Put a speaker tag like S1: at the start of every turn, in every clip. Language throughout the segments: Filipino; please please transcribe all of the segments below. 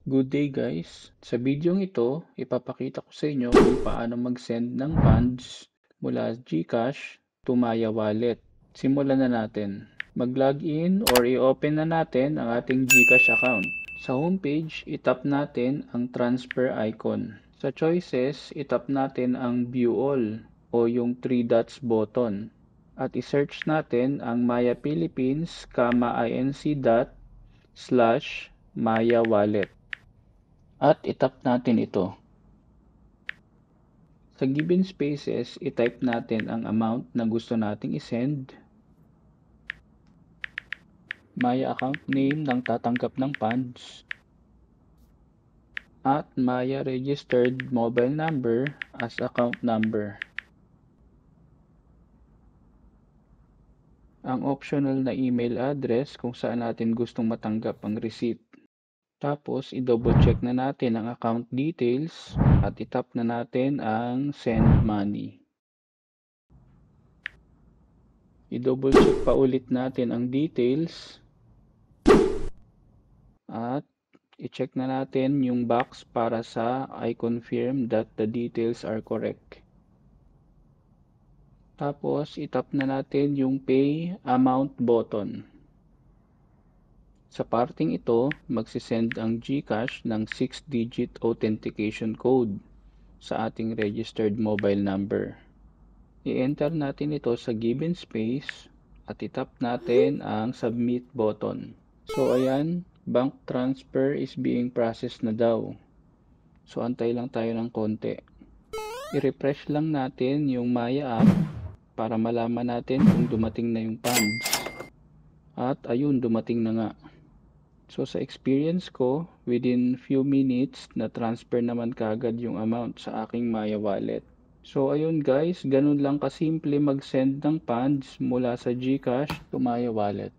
S1: Good day guys! Sa videong ito, ipapakita ko sa inyo kung paano mag-send ng funds mula GCash to Maya Wallet. Simulan na natin. Mag-login or i-open na natin ang ating GCash account. Sa homepage, itap natin ang transfer icon. Sa choices, itap natin ang View All o yung 3 dots button. At i-search natin ang Maya Philippines, inc./Maya Wallet. At itap natin ito. Sa given spaces, itype natin ang amount na gusto nating isend, Maya account name ng tatanggap ng funds, at Maya registered mobile number as account number. Ang optional na email address kung saan natin gustong matanggap ang receipt. Tapos, i-double check na natin ang account details at itap na natin ang send money. I-double check pa ulit natin ang details at i-check na natin yung box para sa I confirm that the details are correct. Tapos, itap na natin yung pay amount button. Sa parting ito, magsisend ang GCash ng 6-digit authentication code sa ating registered mobile number. I-enter natin ito sa given space at itap natin ang submit button. So ayan, bank transfer is being processed na daw. So antay lang tayo ng konti. I-refresh lang natin yung Maya app para malaman natin kung dumating na yung funds. At ayun, dumating na nga. So sa experience ko, within few minutes na transfer naman kagad yung amount sa aking Maya wallet. So ayun guys, ganun lang kasimple mag-send ng funds mula sa GCash to Maya wallet.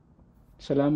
S1: Salamat.